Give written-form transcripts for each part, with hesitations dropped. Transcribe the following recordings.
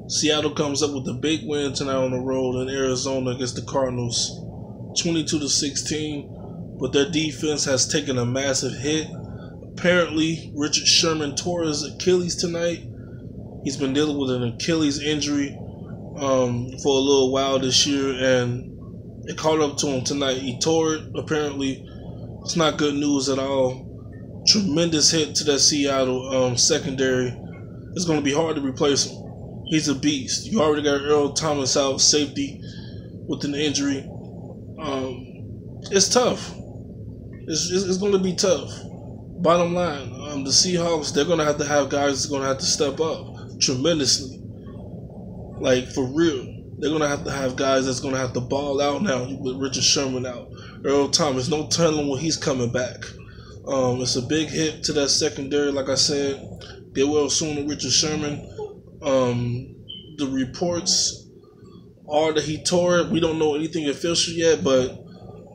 Seattle comes up with a big win tonight on the road in Arizona against the Cardinals, 22-16. But their defense has taken a massive hit. Apparently, Richard Sherman tore his Achilles tonight. He's been dealing with an Achilles injury for a little while this year, and it caught up to him tonight. He tore it. Apparently, it's not good news at all. Tremendous hit to that Seattle secondary. It's going to be hard to replace him. He's a beast. You already got Earl Thomas out, safety, with an injury. It's tough. It's going to be tough. Bottom line, the Seahawks, they're going to have guys that's going to have to step up tremendously. Like, for real. They're going to have guys that's going to have to ball out now with Richard Sherman out. Earl Thomas, no telling when he's coming back. It's a big hit to that secondary, like I said. Get well soon to Richard Sherman. The reports are that he tore it. We don't know anything official yet, but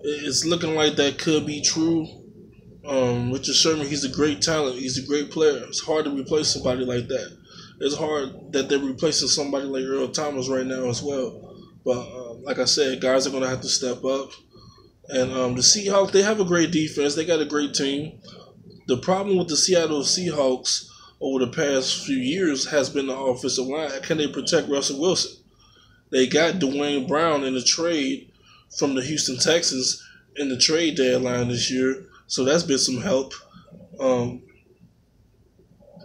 it's looking like that could be true. Richard Sherman, he's a great talent. He's a great player. It's hard to replace somebody like that. It's hard that they're replacing somebody like Earl Thomas right now as well. But like I said, guys are going to have to step up. And the Seahawks, they have a great defense. They got a great team. The problem with the Seattle Seahawks over the past few years has been the offensive line. Can they protect Russell Wilson? They got Dwayne Brown in the trade from the Houston Texans in the trade deadline this year, so that's been some help.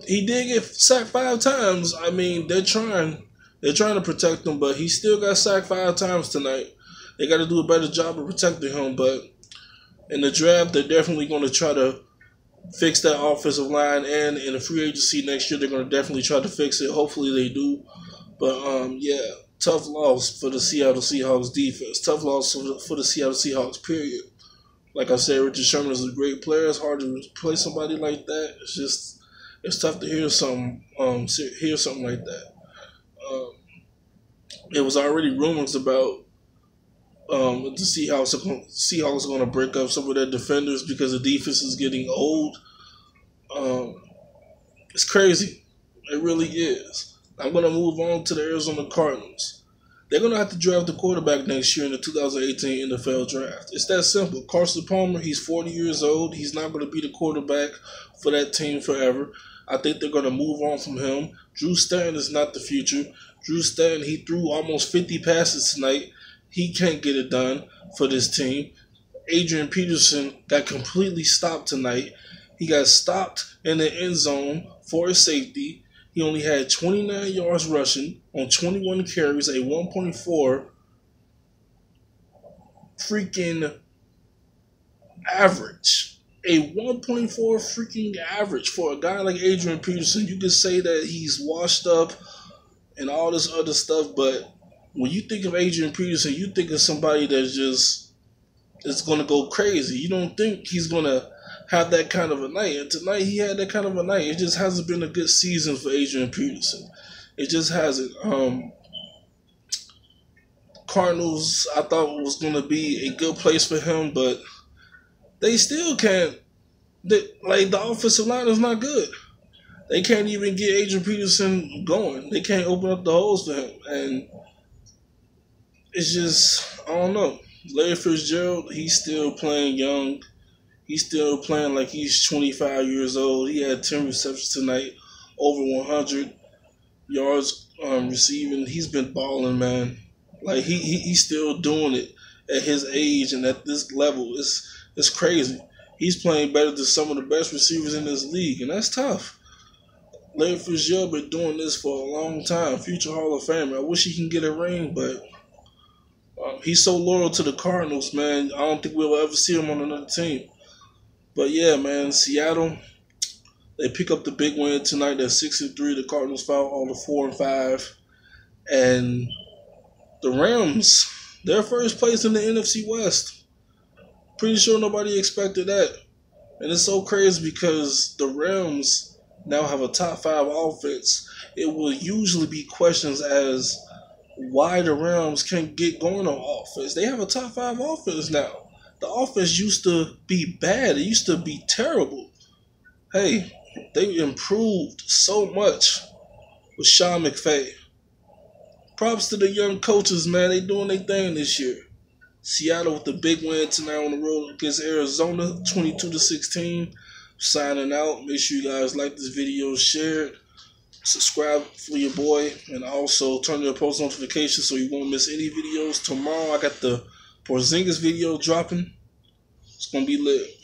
He did get sacked 5 times. I mean, they're trying to protect him, but he still got sacked 5 times tonight. They got to do a better job of protecting him, but in the draft, they're definitely going to try to fix that offensive line, and in the free agency next year, they're going to definitely try to fix it. Hopefully they do. But, yeah, tough loss for the Seattle Seahawks defense. Tough loss for the Seattle Seahawks, period. Like I said, Richard Sherman is a great player. It's hard to play somebody like that. It's tough to hear something like that. It was already rumors about the Seahawks are going to break up some of their defenders because the defense is getting old. It's crazy. It really is. I'm going to move on to the Arizona Cardinals. They're going to have to draft a quarterback next year in the 2018 NFL draft. It's that simple. Carson Palmer, he's 40 years old. He's not going to be the quarterback for that team forever. I think they're going to move on from him. Drew Stanton is not the future. Drew Stanton, he threw almost 50 passes tonight. He can't get it done for this team. Adrian Peterson got completely stopped tonight. He got stopped in the end zone for a safety. He only had 29 yards rushing on 21 carries, a 1.4 freaking average. A 1.4 freaking average for a guy like Adrian Peterson. You could say that he's washed up and all this other stuff, but when you think of Adrian Peterson, you think of somebody that's going to go crazy. You don't think he's going to have that kind of a night. And tonight he had that kind of a night. It just hasn't been a good season for Adrian Peterson. It just hasn't. Cardinals, I thought was going to be a good place for him, but they still can't. The offensive line is not good. They can't even get Adrian Peterson going. They can't open up the holes for him. And it's just, I don't know. Larry Fitzgerald, he's still playing young. He's still playing like he's 25 years old. He had 10 receptions tonight, over 100 yards receiving. He's been balling, man. Like, he's still doing it at his age and at this level. It's crazy. He's playing better than some of the best receivers in this league, and that's tough. Larry Fitzgerald been doing this for a long time. Future Hall of Famer. I wish he can get a ring, but he's so loyal to the Cardinals, man. I don't think we'll ever see him on another team. But yeah, man, Seattle, they pick up the big win tonight. They're 6-3. The Cardinals fell on the 4-5. And the Rams, they're first place in the NFC West. Pretty sure nobody expected that. And it's so crazy because the Rams now have a top 5 offense. It will usually be questions as why the Rams can't get going on offense. They have a top 5 offense now. The offense used to be bad. It used to be terrible. Hey, they improved so much with Sean McVay. props to the young coaches, man. They doing their thing this year. Seattle with the big win tonight on the road against Arizona, 22-16. Signing out. Make sure you guys like this video, share it, subscribe for your boy, and also turn your post notifications so you won't miss any videos. Tomorrow I got the Porzingis video dropping. It's gonna be lit.